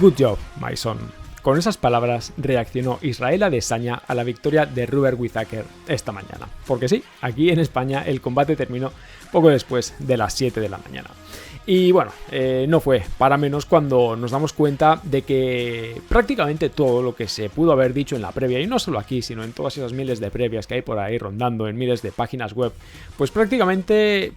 Good job, my son. Con esas palabras reaccionó Israel Adesanya a la victoria de Robert Whittaker esta mañana. Porque sí, aquí en España el combate terminó poco después de las 7 de la mañana. Y bueno, no fue para menos cuando nos damos cuenta de que prácticamente todo lo que se pudo haber dicho en la previa, y no solo aquí, sino en todas esas miles de previas que hay por ahí rondando en miles de páginas web, pues prácticamente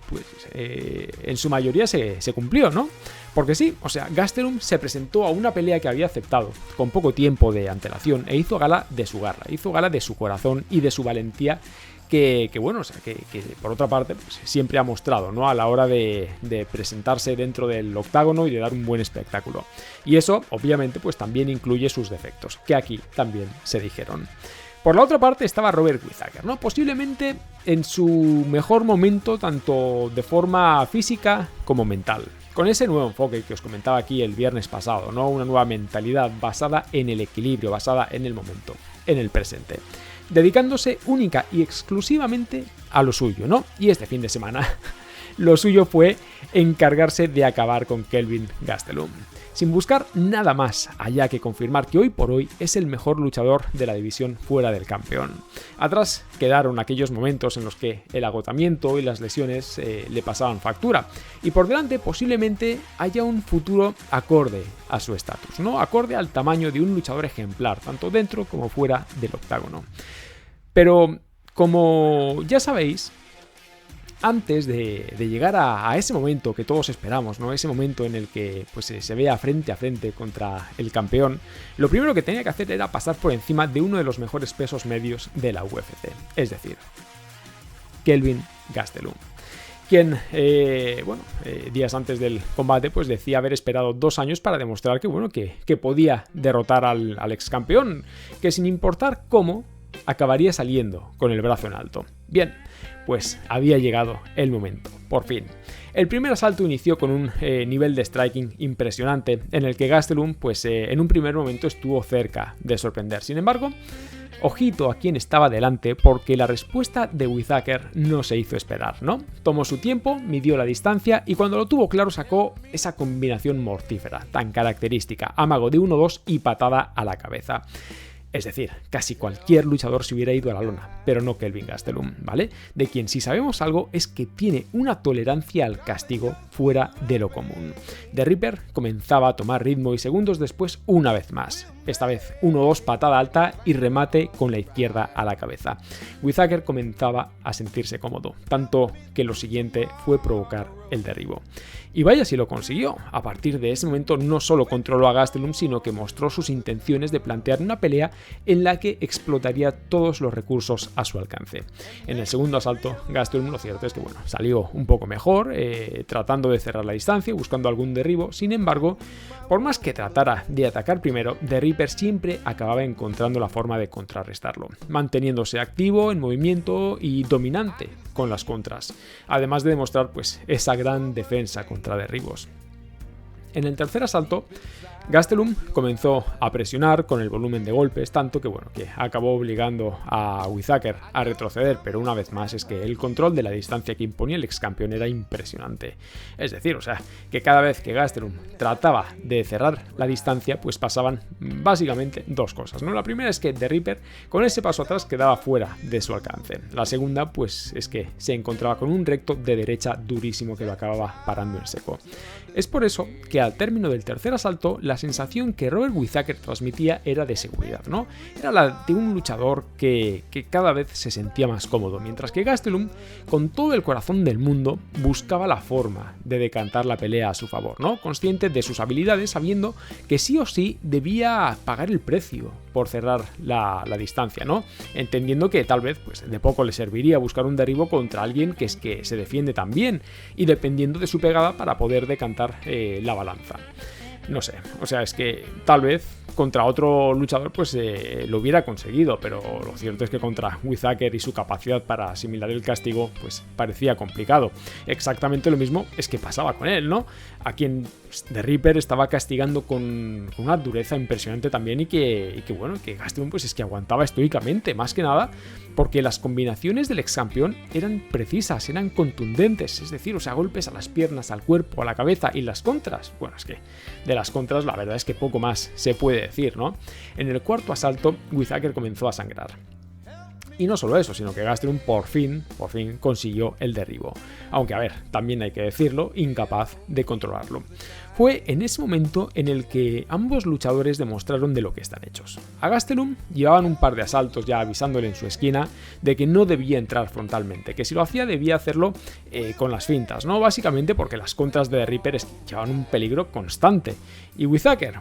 en su mayoría se cumplió, ¿no? Porque sí, o sea, Gastelum se presentó a una pelea que había aceptado con poco tiempo de antelación e hizo gala de su garra, hizo gala de su corazón y de su valentía que bueno, o sea, que por otra parte pues, siempre ha mostrado, ¿no? A la hora de presentarse dentro del octágono y de dar un buen espectáculo. Y eso, obviamente, pues también incluye sus defectos, que aquí también se dijeron. Por la otra parte estaba Robert Whittaker, ¿no? Posiblemente en su mejor momento, tanto de forma física como mental. Con ese nuevo enfoque que os comentaba aquí el viernes pasado, ¿no? Una nueva mentalidad basada en el equilibrio, basada en el momento, en el presente. Dedicándose única y exclusivamente a lo suyo, ¿no? Y este fin de semana lo suyo fue encargarse de acabar con Kelvin Gastelum, sin buscar nada más allá que confirmar que hoy por hoy es el mejor luchador de la división fuera del campeón. Atrás quedaron aquellos momentos en los que el agotamiento y las lesiones le pasaban factura, y por delante posiblemente haya un futuro acorde a su estatus, ¿no? Acorde al tamaño de un luchador ejemplar, tanto dentro como fuera del octágono. Pero, como ya sabéis, antes de llegar a ese momento que todos esperamos, ¿no? Ese momento en el que pues, se vea frente a frente contra el campeón, lo primero que tenía que hacer era pasar por encima de uno de los mejores pesos medios de la UFC, es decir, Kelvin Gastelum, quien, días antes del combate, pues decía haber esperado 2 años para demostrar que podía derrotar al ex campeón, que sin importar cómo, acabaría saliendo con el brazo en alto. Bien, pues había llegado el momento, por fin. El primer asalto inició con un nivel de striking impresionante, en el que Gastelum, pues en un primer momento estuvo cerca de sorprender. Sin embargo, ojito a quien estaba delante, porque la respuesta de Whittaker no se hizo esperar, ¿no? Tomó su tiempo, midió la distancia y cuando lo tuvo claro sacó esa combinación mortífera, tan característica, amago de 1-2 y patada a la cabeza. Es decir, casi cualquier luchador se hubiera ido a la lona, pero no Kelvin Gastelum, ¿vale? De quien si sabemos algo es que tiene una tolerancia al castigo fuera de lo común. The Reaper comenzaba a tomar ritmo y segundos después una vez más. Esta vez 1-2 patada alta y remate con la izquierda a la cabeza. Whittaker comenzaba a sentirse cómodo, tanto que lo siguiente fue provocar el derribo. Y vaya si lo consiguió. A partir de ese momento no solo controló a Gastelum, sino que mostró sus intenciones de plantear una pelea en la que explotaría todos los recursos a su alcance. En el segundo asalto, Gastelum, lo cierto es que salió un poco mejor, tratando de cerrar la distancia, buscando algún derribo. Sin embargo, por más que tratara de atacar primero, The Reaper siempre acababa encontrando la forma de contrarrestarlo, manteniéndose activo, en movimiento y dominante con las contras, además de demostrar pues esa gran defensa contra derribos. En el tercer asalto, Gastelum comenzó a presionar con el volumen de golpes, tanto que acabó obligando a Whittaker a retroceder, pero una vez más es que el control de la distancia que imponía el ex campeón era impresionante. Es decir, que cada vez que Gastelum trataba de cerrar la distancia, pues pasaban básicamente 2 cosas, ¿no? La primera es que The Reaper con ese paso atrás quedaba fuera de su alcance. La segunda, pues es que se encontraba con un recto de derecha durísimo que lo acababa parando en seco. Es por eso que al término del tercer asalto, la sensación que Robert Whittaker transmitía era de seguridad, ¿no? Era la de un luchador que cada vez se sentía más cómodo, mientras que Gastelum, con todo el corazón del mundo, buscaba la forma de decantar la pelea a su favor, ¿no? Consciente de sus habilidades, sabiendo que sí o sí debía pagar el precio por cerrar la distancia, ¿no? Entendiendo que tal vez pues, de poco le serviría buscar un derribo contra alguien que se defiende tan bien, y dependiendo de su pegada para poder decantar la balanza. No sé, es que tal vez contra otro luchador pues lo hubiera conseguido, pero lo cierto es que contra Whittaker y su capacidad para asimilar el castigo pues parecía complicado. Exactamente lo mismo es que pasaba con él, ¿no? A quien pues, The Reaper estaba castigando con una dureza impresionante también y que Gastelum pues es que aguantaba estoicamente, más que nada porque las combinaciones del ex campeón eran precisas, eran contundentes, es decir, o sea, golpes a las piernas, al cuerpo, a la cabeza, y las contras, bueno, es que de las contras la verdad es que poco más se puede decir, ¿no? En el cuarto asalto, Whittaker comenzó a sangrar. Y no solo eso, sino que Gastelum por fin consiguió el derribo. Aunque, a ver, también hay que decirlo, incapaz de controlarlo. Fue en ese momento en el que ambos luchadores demostraron de lo que están hechos. A Gastelum llevaban un par de asaltos ya avisándole en su esquina de que no debía entrar frontalmente, que si lo hacía debía hacerlo con las fintas, ¿no? Básicamente porque las contras de The Reaper llevaban un peligro constante. Y Whittaker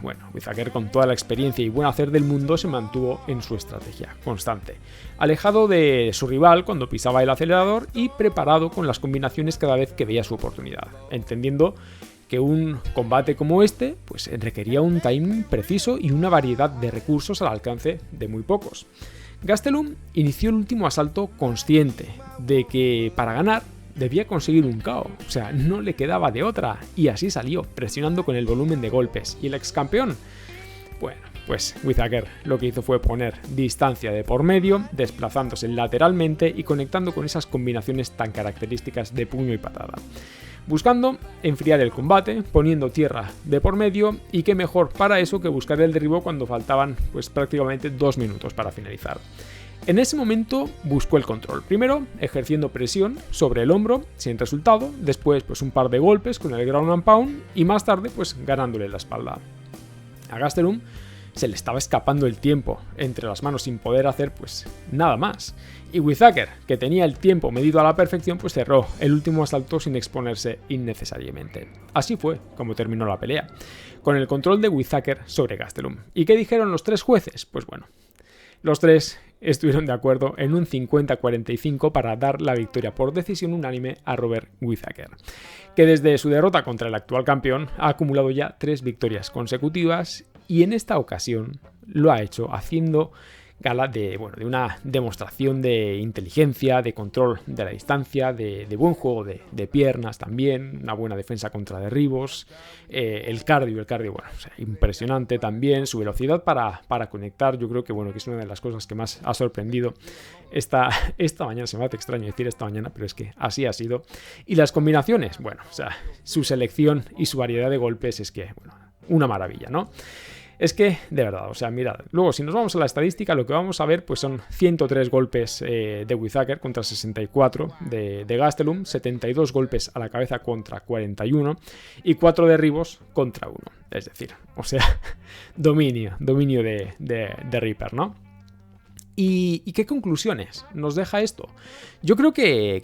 con toda la experiencia y buen hacer del mundo se mantuvo en su estrategia constante, alejado de su rival cuando pisaba el acelerador y preparado con las combinaciones cada vez que veía su oportunidad, entendiendo que un combate como este pues requería un timing preciso y una variedad de recursos al alcance de muy pocos. Gastelum inició el último asalto consciente de que para ganar debía conseguir un KO, o sea, no le quedaba de otra, y así salió, presionando con el volumen de golpes. ¿Y el ex campeón? Bueno, pues Whittaker lo que hizo fue poner distancia de por medio, desplazándose lateralmente y conectando con esas combinaciones tan características de puño y patada, buscando enfriar el combate, poniendo tierra de por medio, y qué mejor para eso que buscar el derribo cuando faltaban pues prácticamente 2 minutos para finalizar. En ese momento buscó el control, primero ejerciendo presión sobre el hombro sin resultado, después pues un par de golpes con el ground and pound y más tarde pues ganándole la espalda. A Gastelum se le estaba escapando el tiempo entre las manos sin poder hacer pues nada más. Y Whittaker, que tenía el tiempo medido a la perfección, pues cerró el último asalto sin exponerse innecesariamente. Así fue como terminó la pelea, con el control de Whittaker sobre Gastelum. ¿Y qué dijeron los 3 jueces? Pues bueno, los 3 estuvieron de acuerdo en un 50-45 para dar la victoria por decisión unánime a Robert Whittaker, que desde su derrota contra el actual campeón ha acumulado ya 3 victorias consecutivas y en esta ocasión lo ha hecho haciendo gala de una demostración de inteligencia, de control de la distancia, de buen juego de piernas también, una buena defensa contra derribos, el cardio, bueno, o sea, impresionante también, su velocidad para conectar, yo creo que es una de las cosas que más ha sorprendido esta mañana. Se me hace extraño decir esta mañana, pero es que así ha sido. Y las combinaciones, su selección y su variedad de golpes es que, una maravilla, ¿no? Es que, de verdad, mirad, luego si nos vamos a la estadística, lo que vamos a ver pues son 103 golpes de Whittaker contra 64 de Gastelum, 72 golpes a la cabeza contra 41 y 4 derribos contra 1. Es decir, dominio de Reaper, ¿no? ¿Y qué conclusiones nos deja esto? Yo creo que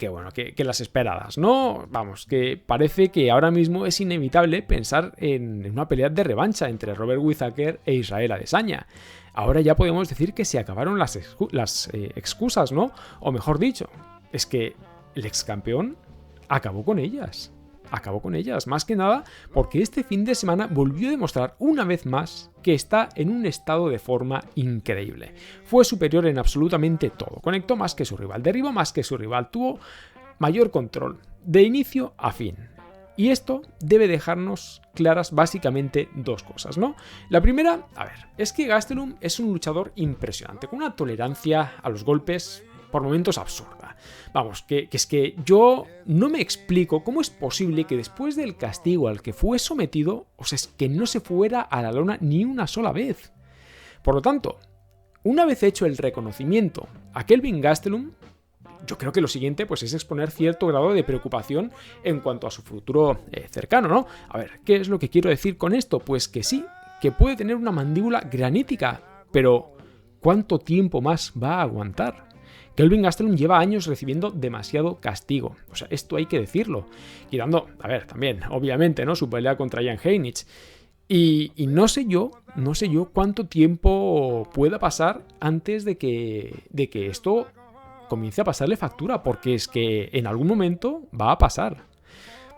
las esperadas, ¿no? Vamos, que parece que ahora mismo es inevitable pensar en una pelea de revancha entre Robert Whittaker e Israel Adesanya. Ahora ya podemos decir que se acabaron las excusas, ¿no? O mejor dicho, es que el ex campeón acabó con ellas, más que nada porque este fin de semana volvió a demostrar una vez más que está en un estado de forma increíble. Fue superior en absolutamente todo, conectó más que su rival, derribó más que su rival, tuvo mayor control de inicio a fin. Y esto debe dejarnos claras básicamente 2 cosas, ¿no? La primera, es que Gastelum es un luchador impresionante, con una tolerancia a los golpes por momentos absurda. Vamos, que es que yo no me explico cómo es posible que después del castigo al que fue sometido, es que no se fuera a la lona ni una sola vez. Por lo tanto, una vez hecho el reconocimiento a Kelvin Gastelum, yo creo que lo siguiente pues es exponer cierto grado de preocupación en cuanto a su futuro cercano, ¿no? ¿Qué es lo que quiero decir con esto? Pues que sí, que puede tener una mandíbula granítica, pero ¿cuánto tiempo más va a aguantar? Kelvin Gastelum lleva años recibiendo demasiado castigo. Esto hay que decirlo. Y dando, también, obviamente, ¿no? Su pelea contra Jan Heinisch. Y no sé yo cuánto tiempo pueda pasar antes de que esto comience a pasarle factura, porque es que en algún momento va a pasar.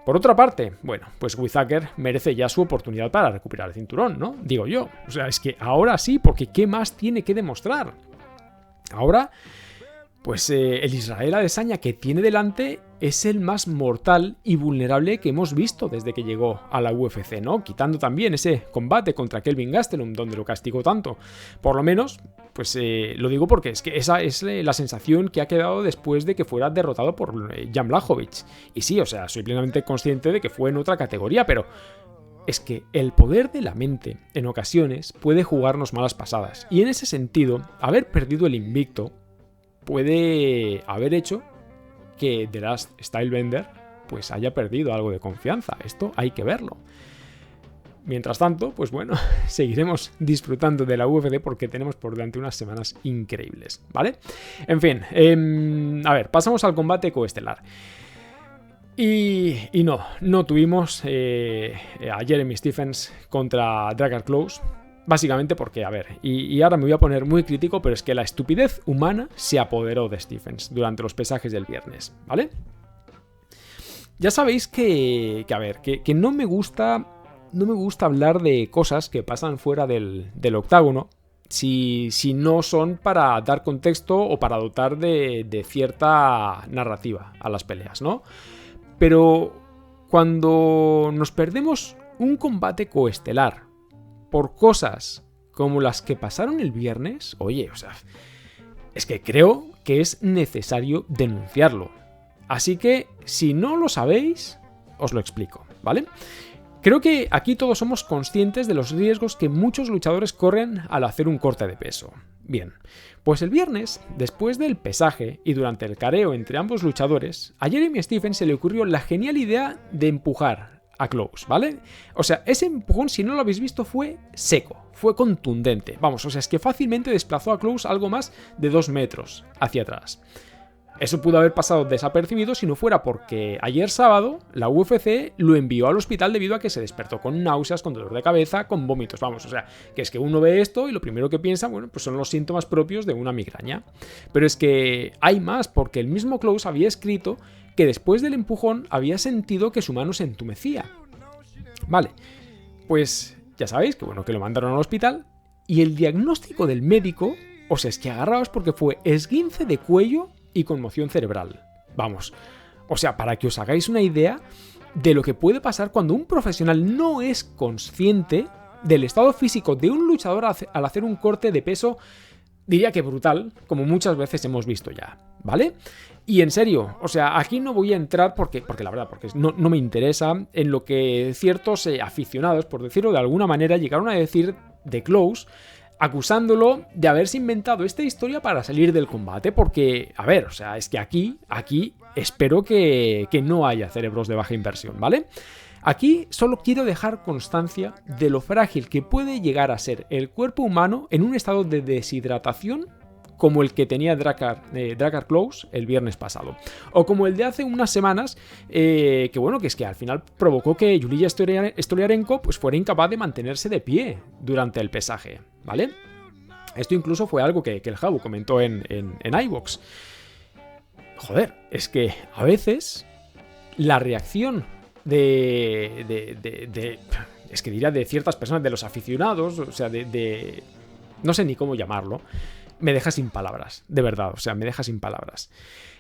Por otra parte, bueno, pues Whittaker merece ya su oportunidad para recuperar el cinturón, ¿no? Digo yo. O sea, es que ahora sí, porque ¿qué más tiene que demostrar? Ahora, pues el Israel Adesanya que tiene delante es el más mortal y vulnerable que hemos visto desde que llegó a la UFC, ¿no? Quitando también ese combate contra Kelvin Gastelum, donde lo castigó tanto. Por lo menos, pues lo digo porque es que esa es la sensación que ha quedado después de que fuera derrotado por Jan Blachowicz. Y sí, o sea, soy plenamente consciente de que fue en otra categoría, pero es que el poder de la mente, en ocasiones, puede jugarnos malas pasadas. Y en ese sentido, haber perdido el invicto puede haber hecho que The Last Stylebender pues haya perdido algo de confianza. Esto hay que verlo. Mientras tanto, pues bueno, seguiremos disfrutando de la UFC porque tenemos por delante unas semanas increíbles, ¿vale? En fin, a ver, pasamos al combate coestelar. Y no tuvimos a Jeremy Stephens contra Drakkar Klose. Básicamente porque, a ver, y ahora me voy a poner muy crítico, pero es que la estupidez humana se apoderó de Stephens durante los pesajes del viernes, ¿vale? Ya sabéis que no me gusta hablar de cosas que pasan fuera del octágono si no son para dar contexto o para dotar de cierta narrativa a las peleas, ¿no? Pero cuando nos perdemos un combate coestelar por cosas como las que pasaron el viernes, oye, o sea, es que creo que es necesario denunciarlo. Así que, si no lo sabéis, os lo explico, ¿vale? Creo que aquí todos somos conscientes de los riesgos que muchos luchadores corren al hacer un corte de peso. Bien, pues el viernes, después del pesaje y durante el careo entre ambos luchadores, a Jeremy Stephens se le ocurrió la genial idea de empujar a Klose, ¿vale? O sea, ese empujón, si no lo habéis visto, fue seco, fue contundente. Vamos, o sea, es que fácilmente desplazó a Klose algo más de 2 metros hacia atrás. Eso pudo haber pasado desapercibido si no fuera porque ayer sábado la UFC lo envió al hospital debido a que se despertó con náuseas, con dolor de cabeza, con vómitos. Vamos, o sea, que es que uno ve esto y lo primero que piensa, bueno, pues son los síntomas propios de una migraña. Pero es que hay más, porque el mismo Klose había escrito que después del empujón había sentido que su mano se entumecía. Vale, pues ya sabéis que bueno, que lo mandaron al hospital y el diagnóstico del médico, o sea, es que agarraos porque fue esguince de cuello y conmoción cerebral. Vamos, o sea, para que os hagáis una idea de lo que puede pasar cuando un profesional no es consciente del estado físico de un luchador al hacer un corte de peso, diría que brutal, como muchas veces hemos visto ya, ¿vale? Y en serio, o sea, aquí no voy a entrar porque la verdad, porque no me interesa en lo que ciertos aficionados, por decirlo de alguna manera, llegaron a decir de Klose, acusándolo de haberse inventado esta historia para salir del combate, porque, a ver, o sea, es que aquí espero que no haya cerebros de baja inversión, ¿vale? Aquí solo quiero dejar constancia de lo frágil que puede llegar a ser el cuerpo humano en un estado de deshidratación como el que tenía Drakkar Klose el viernes pasado. O como el de hace unas semanas, que bueno, que es que al final provocó que Yulia Stoliarenko pues fuera incapaz de mantenerse de pie durante el pesaje, ¿vale? Esto incluso fue algo que el Jabu comentó en iVoox. Joder, es que a veces la reacción es que diría de ciertas personas, de los aficionados, o sea, no sé ni cómo llamarlo, me deja sin palabras, de verdad, o sea, me deja sin palabras.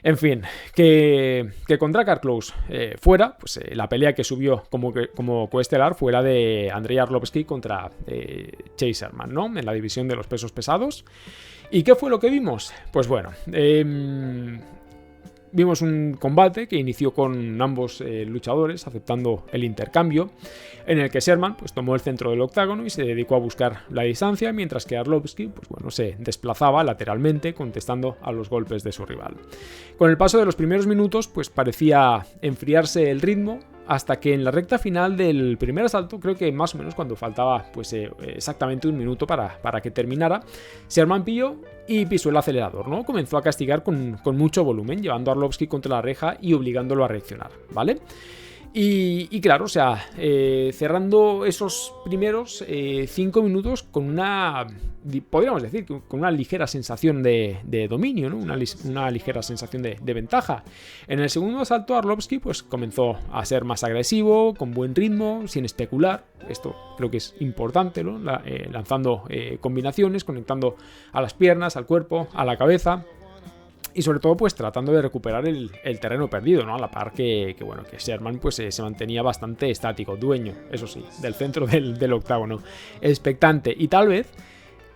En fin, que con Drakkar Klose fuera, pues la pelea que subió como coestelar fue la de Andrei Arlovski contra Chase Sherman, ¿no? En la división de los pesos pesados. ¿Y qué fue lo que vimos? Pues bueno, vimos un combate que inició con ambos luchadores aceptando el intercambio, en el que Sherman pues, tomó el centro del octágono y se dedicó a buscar la distancia, mientras que Arlovski pues, bueno, se desplazaba lateralmente contestando a los golpes de su rival. Con el paso de los primeros minutos pues, parecía enfriarse el ritmo, hasta que en la recta final del primer asalto, creo que más o menos cuando faltaba pues, exactamente un minuto para que terminara, Sherman pilló y pisó el acelerador, ¿no? Comenzó a castigar con mucho volumen, llevando a Arlovski contra la reja y obligándolo a reaccionar, ¿vale? Y claro, o sea, cerrando esos primeros 5 minutos con una, podríamos decir, con una ligera sensación de dominio, ¿no? Una ligera sensación de ventaja. En el segundo asalto, Arlovski pues comenzó a ser más agresivo, con buen ritmo, sin especular. Esto creo que es importante, ¿no? Lanzando combinaciones, conectando a las piernas, al cuerpo, a la cabeza. Y sobre todo, pues tratando de recuperar el terreno perdido, ¿no? A la par que Sherman pues se mantenía bastante estático, dueño, eso sí, del centro del octágono, expectante y tal vez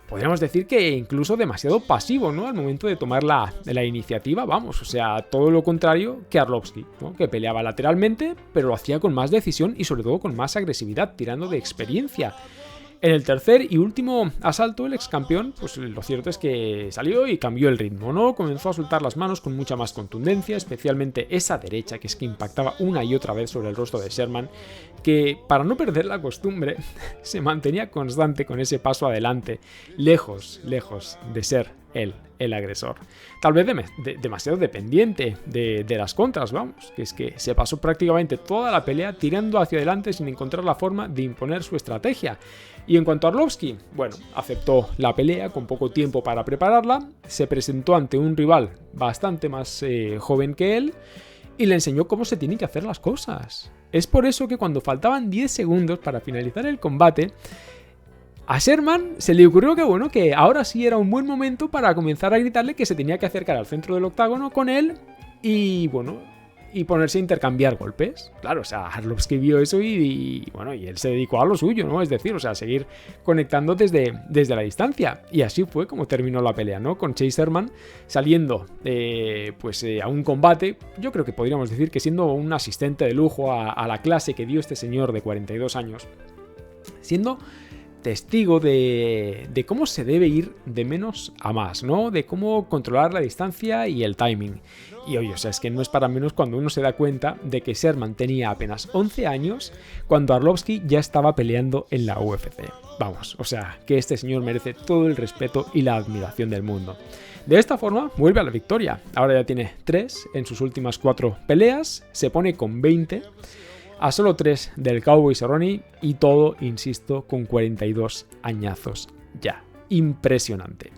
podríamos decir que incluso demasiado pasivo, ¿no? Al momento de tomar la iniciativa, vamos, o sea, todo lo contrario que Arlovski, ¿no? Que peleaba lateralmente, pero lo hacía con más decisión y sobre todo con más agresividad, tirando de experiencia. En el tercer y último asalto, el ex campeón, pues lo cierto es que salió y cambió el ritmo, ¿no? Comenzó a soltar las manos con mucha más contundencia, especialmente esa derecha, que es que impactaba una y otra vez sobre el rostro de Sherman, que para no perder la costumbre, se mantenía constante con ese paso adelante, lejos de ser él el agresor. Tal vez demasiado dependiente de las contras, vamos, que es que se pasó prácticamente toda la pelea tirando hacia adelante sin encontrar la forma de imponer su estrategia. Y en cuanto a Arlovski, bueno, aceptó la pelea con poco tiempo para prepararla, se presentó ante un rival bastante más joven que él y le enseñó cómo se tienen que hacer las cosas. Es por eso que cuando faltaban 10 segundos para finalizar el combate, a Sherman se le ocurrió que ahora sí era un buen momento para comenzar a gritarle que se tenía que acercar al centro del octágono con él y ponerse a intercambiar golpes. Claro, o sea, Arlovski vio eso y él se dedicó a lo suyo, ¿no? Es decir, o sea, seguir conectando desde la distancia. Y así fue como terminó la pelea, ¿no? Con Chase Sherman saliendo a un combate, yo creo que podríamos decir que siendo un asistente de lujo a la clase que dio este señor de 42 años, siendo testigo de cómo se debe ir de menos a más, ¿no? De cómo controlar la distancia y el timing. Y oye, o sea, es que no es para menos cuando uno se da cuenta de que Sherman tenía apenas 11 años cuando Arlovski ya estaba peleando en la UFC. Vamos, o sea, que este señor merece todo el respeto y la admiración del mundo. De esta forma, vuelve a la victoria. Ahora ya tiene 3 en sus últimas 4 peleas, se pone con 20, a solo 3 del Cowboy Cerrone y todo, insisto, con 42 añazos ya. Impresionante.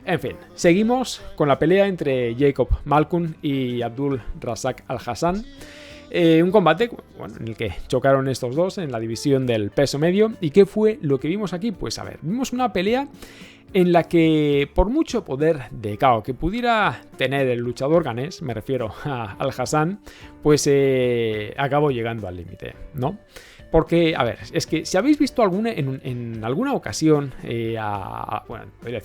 En fin, seguimos con la pelea entre Jacob Malkoun y Abdul Razak Al-Hassan. Un combate en el que chocaron estos dos en la división del peso medio. ¿Y qué fue lo que vimos aquí? Pues a ver, vimos una pelea en la que por mucho poder de KO que pudiera tener el luchador ganés, me refiero a Al-Hassan, pues acabó llegando al límite, ¿no? Porque, a ver, es que si habéis visto en alguna ocasión,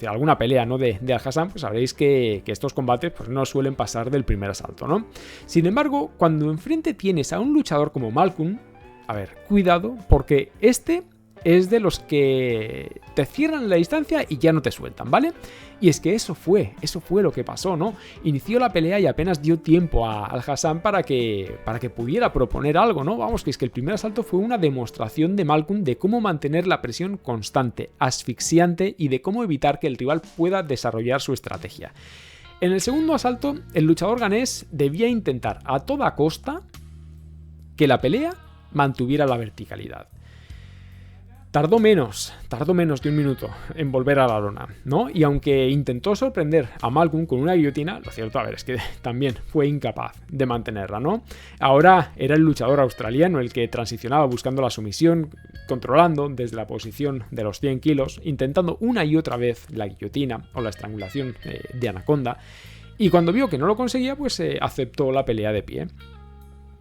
alguna pelea, ¿no? de Al-Hassan, pues sabréis que estos combates pues, no suelen pasar del primer asalto, ¿no? Sin embargo, cuando enfrente tienes a un luchador como Malkoun, a ver, cuidado, porque este es de los que te cierran la distancia y ya no te sueltan, ¿vale? Y es que eso fue lo que pasó, ¿no? Inició la pelea y apenas dio tiempo a Al-Hassan para que pudiera proponer algo, ¿no? Vamos, que es que el primer asalto fue una demostración de Malkoun de cómo mantener la presión constante, asfixiante y de cómo evitar que el rival pueda desarrollar su estrategia. En el segundo asalto, el luchador ganés debía intentar a toda costa que la pelea mantuviera la verticalidad. Tardó menos de un minuto en volver a la lona, ¿no? Y aunque intentó sorprender a Malkoun con una guillotina, lo cierto, a ver, es que también fue incapaz de mantenerla, ¿no? Ahora era el luchador australiano el que transicionaba buscando la sumisión, controlando desde la posición de los 100 kilos, intentando una y otra vez la guillotina o la estrangulación de anaconda, y cuando vio que no lo conseguía, pues aceptó la pelea de pie.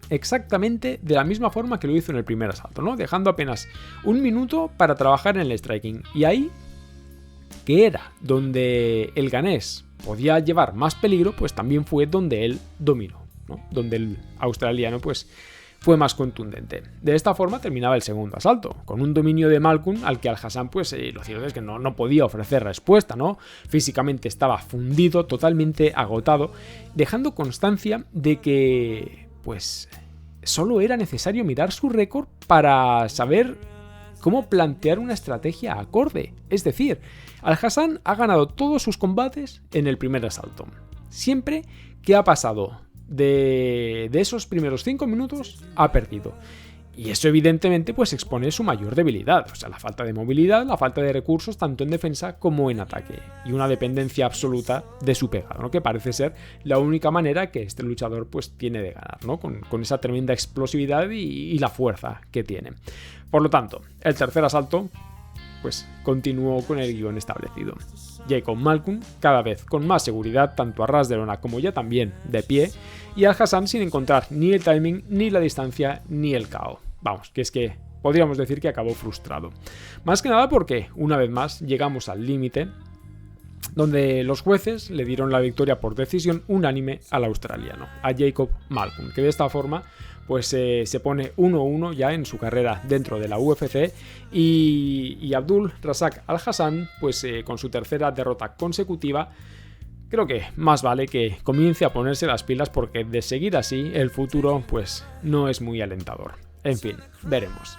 Exactamente de la misma forma que lo hizo en el primer asalto, ¿no? Dejando apenas un minuto para trabajar en el striking. Y ahí, que era donde el ganés podía llevar más peligro, pues también fue donde él dominó, ¿no? Donde el australiano, pues, fue más contundente. De esta forma terminaba el segundo asalto, con un dominio de Malkoun al que Al-Hassan, pues, lo cierto es que no podía ofrecer respuesta, ¿no? Físicamente estaba fundido, totalmente agotado, dejando constancia de que, pues, solo era necesario mirar su récord para saber cómo plantear una estrategia acorde. Es decir, Al-Hassan ha ganado todos sus combates en el primer asalto. Siempre que ha pasado de esos primeros 5 minutos ha perdido. Y eso evidentemente pues expone su mayor debilidad, o sea, la falta de movilidad, la falta de recursos tanto en defensa como en ataque, y una dependencia absoluta de su pegado, ¿no? Que parece ser la única manera que este luchador pues tiene de ganar, ¿no? Con esa tremenda explosividad y la fuerza que tiene. Por lo tanto, el tercer asalto pues continuó con el guión establecido. Jacob Malkoun cada vez con más seguridad tanto a ras de lona como ya también de pie, y Al-Hassan sin encontrar ni el timing, ni la distancia, ni el KO. Vamos, que es que podríamos decir que acabó frustrado. Más que nada porque, una vez más, llegamos al límite donde los jueces le dieron la victoria por decisión unánime al australiano, a Jacob Malkoun, que de esta forma pues se pone 1-1 ya en su carrera dentro de la UFC, y Abdul Razak Al-Hassan pues con su tercera derrota consecutiva, creo que más vale que comience a ponerse las pilas, porque de seguir así el futuro pues no es muy alentador. En fin, veremos.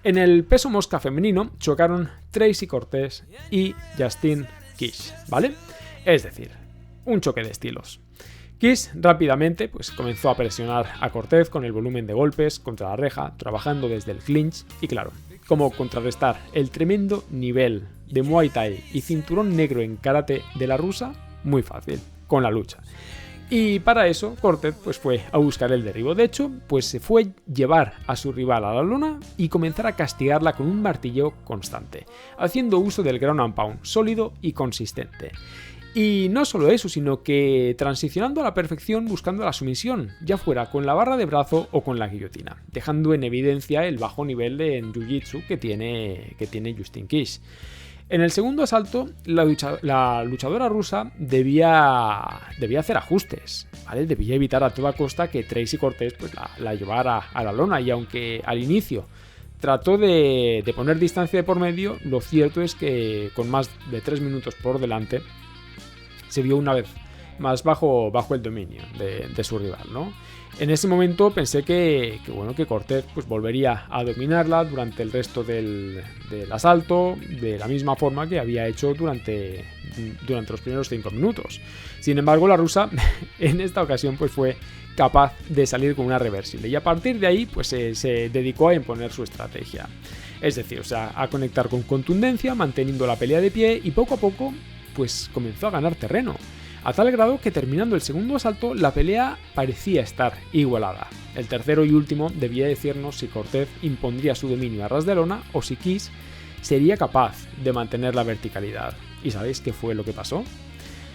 En el peso mosca femenino chocaron Tracy Cortés y Justine Kish, ¿vale? Es decir, un choque de estilos. Kish rápidamente pues comenzó a presionar a Cortés con el volumen de golpes contra la reja, trabajando desde el clinch, y claro, cómo contrarrestar el tremendo nivel de Muay Thai y cinturón negro en karate de la rusa, muy fácil, con la lucha. Y para eso Cortés pues fue a buscar el derribo. De hecho, pues se fue llevar a su rival a la lona y comenzar a castigarla con un martilleo constante, haciendo uso del ground and pound sólido y consistente. Y no solo eso, sino que transicionando a la perfección buscando la sumisión, ya fuera con la barra de brazo o con la guillotina, dejando en evidencia el bajo nivel de jiu-jitsu que tiene Justine Kish. En el segundo asalto, la luchadora rusa debía hacer ajustes, ¿vale? Debía evitar a toda costa que Tracy Cortés pues, la llevara a la lona, y aunque al inicio trató de poner distancia de por medio, lo cierto es que con más de 3 minutos por delante se vio una vez más bajo el dominio de su rival, ¿no? En ese momento pensé que Cortés pues volvería a dominarla durante el resto del asalto, de la misma forma que había hecho durante los primeros 5 minutos. Sin embargo, la rusa en esta ocasión pues fue capaz de salir con una reversible, y a partir de ahí pues se dedicó a imponer su estrategia. Es decir, o sea, a conectar con contundencia, manteniendo la pelea de pie, y poco a poco pues comenzó a ganar terreno, a tal grado que terminando el segundo asalto la pelea parecía estar igualada. El tercero y último debía decirnos si Cortés impondría su dominio a ras de lona o si Kish sería capaz de mantener la verticalidad. ¿Y sabéis qué fue lo que pasó?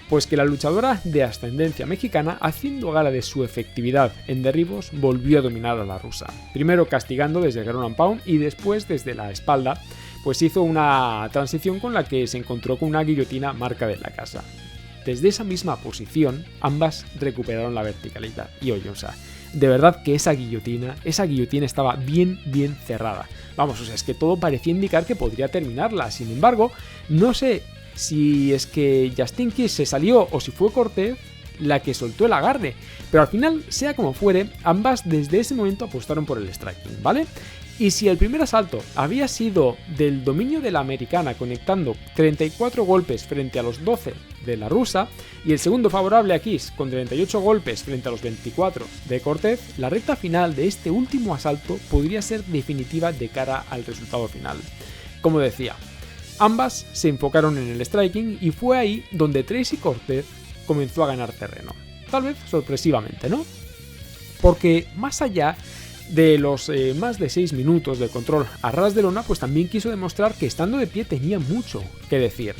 Pues que la luchadora de ascendencia mexicana, haciendo gala de su efectividad en derribos, volvió a dominar a la rusa. Primero castigando desde el ground and pound y después desde la espalda, pues hizo una transición con la que se encontró con una guillotina marca de la casa. Desde esa misma posición, ambas recuperaron la verticalidad. Y oye, o sea, de verdad que esa guillotina estaba bien cerrada. Vamos, o sea, es que todo parecía indicar que podría terminarla. Sin embargo, no sé si es que Justine Kish se salió o si fue Cortés la que soltó el agarre. Pero al final, sea como fuere, ambas desde ese momento apostaron por el striking, ¿vale? Y si el primer asalto había sido del dominio de la americana, conectando 34 golpes frente a los 12 de la rusa, y el segundo favorable a Kish con 38 golpes frente a los 24 de Cortés, la recta final de este último asalto podría ser definitiva de cara al resultado final. Como decía, ambas se enfocaron en el striking, y fue ahí donde Tracy Cortés comenzó a ganar terreno. Tal vez sorpresivamente, ¿no? Porque más allá de los más de 6 minutos de control a ras de lona, pues también quiso demostrar que estando de pie tenía mucho que decir.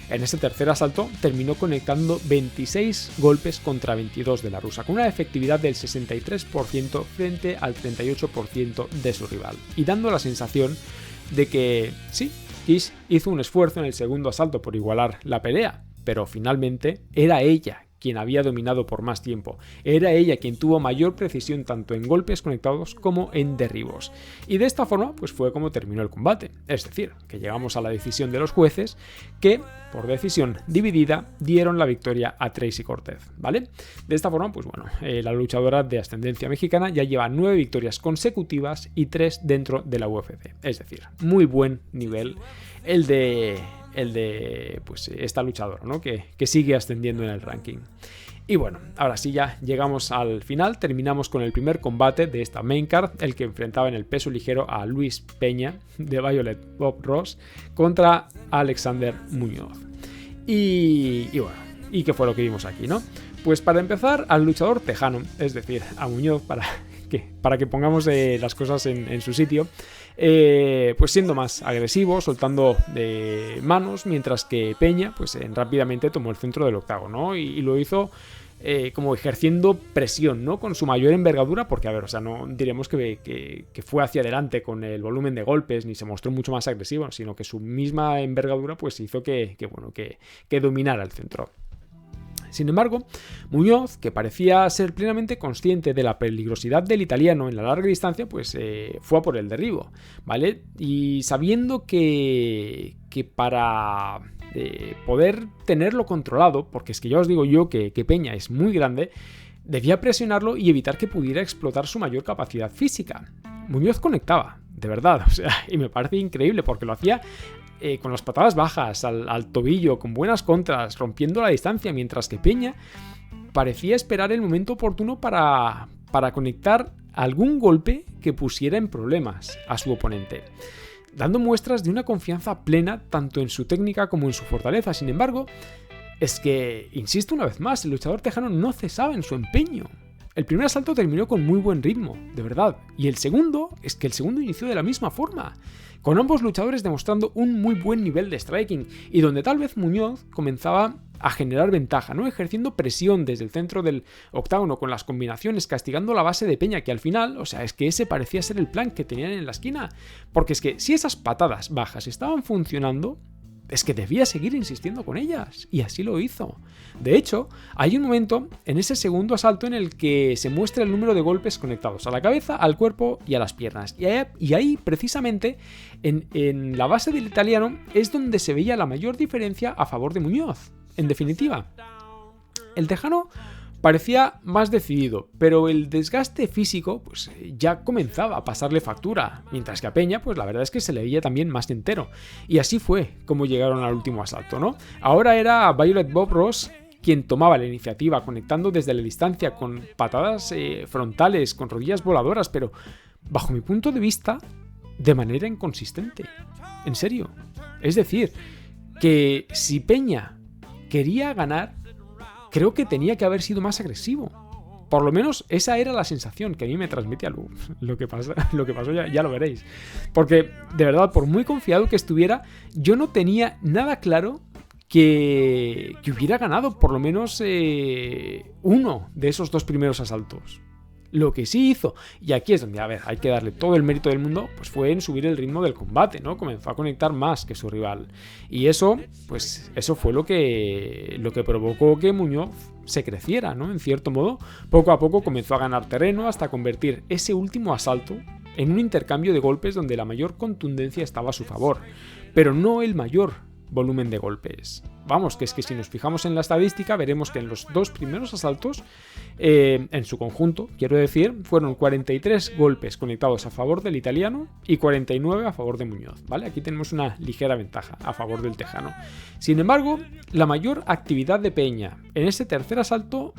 En ese tercer asalto terminó conectando 26 golpes contra 22 de la rusa, con una efectividad del 63% frente al 38% de su rival, y dando la sensación de que sí, Kish hizo un esfuerzo en el segundo asalto por igualar la pelea, pero finalmente era ella quien había dominado por más tiempo. Era ella quien tuvo mayor precisión tanto en golpes conectados como en derribos. Y de esta forma pues fue como terminó el combate. Es decir, que llegamos a la decisión de los jueces que, por decisión dividida, dieron la victoria a Tracy Cortés, ¿vale? De esta forma, pues bueno, la luchadora de ascendencia mexicana ya lleva 9 victorias consecutivas y 3 dentro de la UFC. Es decir, muy buen nivel el de pues esta luchadora, ¿no? que sigue ascendiendo en el ranking. Y bueno, ahora sí ya llegamos al final, terminamos con el primer combate de esta main card, el que enfrentaba en el peso ligero a Luis Peña de Violet Bob Ross contra Alexander Muñoz. Y bueno, ¿y qué fue lo que vimos aquí, no? Pues para empezar, al luchador tejano, es decir, a Muñoz, para que pongamos las cosas en su sitio, pues siendo más agresivo, soltando manos, mientras que Peña pues rápidamente tomó el centro del octágono, ¿no? Y lo hizo como ejerciendo presión, ¿no? Con su mayor envergadura, porque a ver, o sea, no diremos que fue hacia adelante con el volumen de golpes, ni se mostró mucho más agresivo, sino que su misma envergadura pues hizo que dominara el centro. Sin embargo, Muñoz, que parecía ser plenamente consciente de la peligrosidad del italiano en la larga distancia, pues fue a por el derribo, ¿vale? Y sabiendo que para poder tenerlo controlado, porque es que ya os digo yo que Peña es muy grande, debía presionarlo y evitar que pudiera explotar su mayor capacidad física. Muñoz conectaba, de verdad, o sea, y me parece increíble porque lo hacía con las patadas bajas, al tobillo, con buenas contras, rompiendo la distancia, mientras que Peña parecía esperar el momento oportuno para conectar algún golpe que pusiera en problemas a su oponente, dando muestras de una confianza plena tanto en su técnica como en su fortaleza. Sin embargo, es que, insisto una vez más, el luchador tejano no cesaba en su empeño. El primer asalto terminó con muy buen ritmo, de verdad, y el segundo inició de la misma forma, con ambos luchadores demostrando un muy buen nivel de striking, y donde tal vez Muñoz comenzaba a generar ventaja, ¿no? Ejerciendo presión desde el centro del octágono con las combinaciones, castigando la base de Peña, que al final, o sea, es que ese parecía ser el plan que tenían en la esquina, porque es que si esas patadas bajas estaban funcionando, es que debía seguir insistiendo con ellas, y así lo hizo. De hecho, hay un momento en ese segundo asalto en el que se muestra el número de golpes conectados a la cabeza, al cuerpo y a las piernas. Y ahí precisamente, en la base del italiano, es donde se veía la mayor diferencia a favor de Muñoz. En definitiva, el tejano parecía más decidido, pero el desgaste físico pues ya comenzaba a pasarle factura, mientras que a Peña pues la verdad es que se le veía también más entero. Y así fue como llegaron al último asalto, ¿no? Ahora era Violet Bob Ross quien tomaba la iniciativa, conectando desde la distancia con patadas frontales, con rodillas voladoras, pero bajo mi punto de vista, de manera inconsistente. En serio. Es decir, que si Peña quería ganar, creo que tenía que haber sido más agresivo. Por lo menos esa era la sensación que a mí me transmitía lo que pasó ya lo veréis. Porque, de verdad, por muy confiado que estuviera, yo no tenía nada claro que hubiera ganado por lo menos uno de esos dos primeros asaltos. Lo que sí hizo, y aquí es donde, a ver, hay que darle todo el mérito del mundo, pues fue en subir el ritmo del combate, ¿no? Comenzó a conectar más que su rival. Y eso, pues, eso fue lo que provocó que Muñoz se creciera, ¿no? En cierto modo, poco a poco comenzó a ganar terreno hasta convertir ese último asalto en un intercambio de golpes donde la mayor contundencia estaba a su favor, pero no el mayor volumen de golpes. Vamos, que es que si nos fijamos en la estadística veremos que en los dos primeros asaltos, en su conjunto, quiero decir, fueron 43 golpes conectados a favor del italiano y 49 a favor de Muñoz, ¿vale? Aquí tenemos una ligera ventaja a favor del tejano. Sin embargo, la mayor actividad de Peña en ese tercer asalto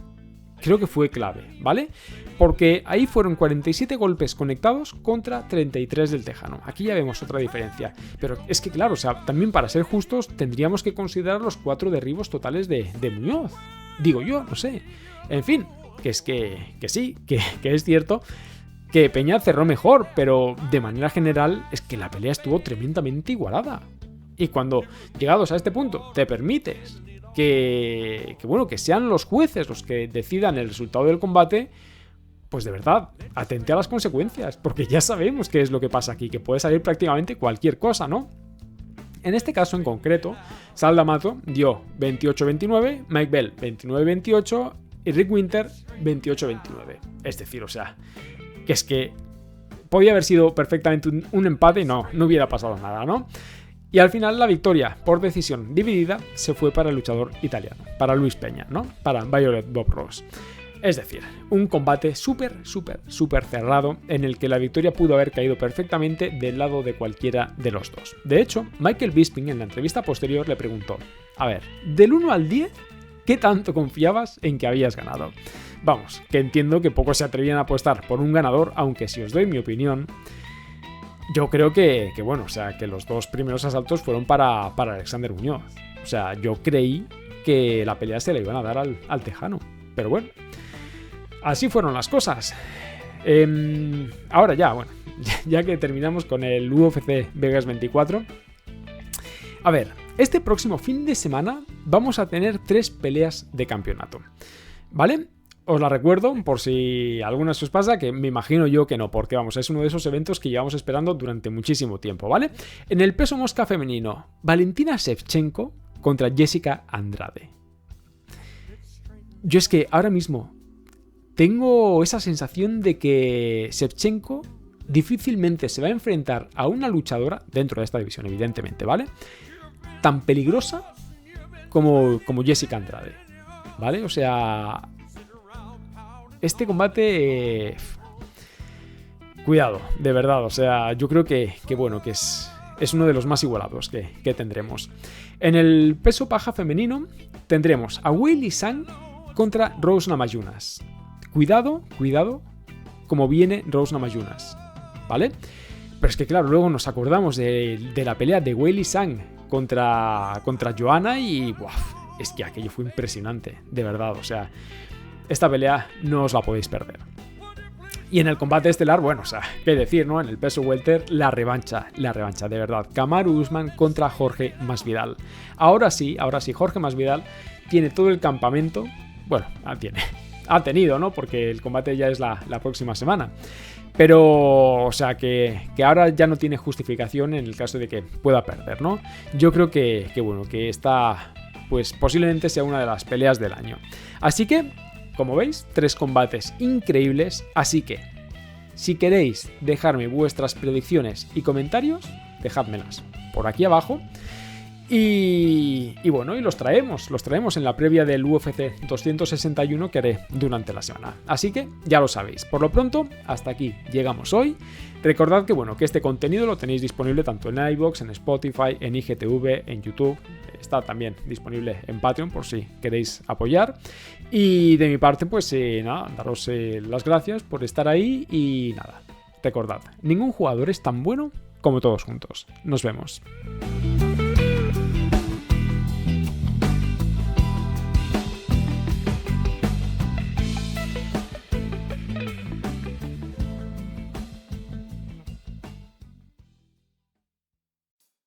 creo que fue clave, ¿vale? Porque ahí fueron 47 golpes conectados contra 33 del tejano. Aquí ya vemos otra diferencia. Pero es que claro, o sea, también para ser justos tendríamos que considerar los 4 derribos totales de Muñoz. Digo yo, no sé. En fin, que es que sí, que es cierto que Peña cerró mejor, pero de manera general es que la pelea estuvo tremendamente igualada. Y cuando, llegados a este punto, te permites que sean los jueces los que decidan el resultado del combate, pues de verdad, atente a las consecuencias, porque ya sabemos qué es lo que pasa aquí, que puede salir prácticamente cualquier cosa, ¿no? En este caso en concreto, Sal D'Amato dio 28-29, Mike Bell 29-28 y Rick Winter 28-29. Es decir, o sea, que es que podía haber sido perfectamente un empate y no hubiera pasado nada, ¿no? Y al final la victoria por decisión dividida se fue para el luchador italiano, para Luis Peña, ¿no? Para Violet Bob Ross. Es decir, un combate súper cerrado en el que la victoria pudo haber caído perfectamente del lado de cualquiera de los dos. De hecho, Michael Bisping en la entrevista posterior le preguntó: a ver, del 1 al 10, ¿Qué tanto confiabas en que habías ganado? Vamos, que entiendo que pocos se atrevían a apostar por un ganador, aunque si os doy mi opinión, yo creo que bueno, o sea, que los 2 primeros asaltos fueron para Alexander Muñoz. O sea, yo creí que la pelea se la iban a dar al tejano. Pero bueno, así fueron las cosas. Ahora ya, bueno, ya que terminamos con el UFC Vegas 24. A ver, este próximo fin de semana vamos a tener 3 peleas de campeonato, ¿vale? Os la recuerdo por si alguna se os pasa, que me imagino yo que no, porque vamos, es uno de esos eventos que llevamos esperando durante muchísimo tiempo, ¿vale? En el peso mosca femenino, Valentina Shevchenko contra Jessica Andrade. Yo es que ahora mismo tengo esa sensación de que Shevchenko difícilmente se va a enfrentar a una luchadora, dentro de esta división evidentemente, ¿vale?, tan peligrosa como Jessica Andrade, ¿vale? O sea, este combate, cuidado, de verdad, o sea, yo creo que bueno, que es uno de los más igualados que tendremos. En el peso paja femenino tendremos a Weili Zhang contra Rose Namajunas. Cuidado como viene Rose Namajunas, ¿vale? Pero es que claro, luego nos acordamos de la pelea de Weili Zhang contra Joanna y es que aquello fue impresionante, de verdad, o sea, esta pelea no os la podéis perder. Y en el combate estelar, bueno, o sea, qué decir, ¿no? En el peso welter, la revancha, de verdad. Kamaru Usman contra Jorge Masvidal. Ahora sí, Jorge Masvidal tiene todo el campamento, bueno, ha tenido, ¿no? Porque el combate ya es la próxima semana. Pero, o sea, que ahora ya no tiene justificación en el caso de que pueda perder, ¿no? Yo creo que bueno, que esta, pues posiblemente sea una de las peleas del año. Así que, como veis, 3 combates increíbles. Así que, si queréis dejarme vuestras predicciones y comentarios, dejádmelas por aquí abajo. Y bueno, y los traemos en la previa del UFC 261 que haré durante la semana. Así que ya lo sabéis. Por lo pronto, hasta aquí llegamos hoy. Recordad que bueno, que este contenido lo tenéis disponible tanto en iVoox, en Spotify, en IGTV, en YouTube. Está también disponible en Patreon por si queréis apoyar. Y de mi parte, pues nada, daros las gracias por estar ahí y nada. Recordad, ningún jugador es tan bueno como todos juntos. Nos vemos.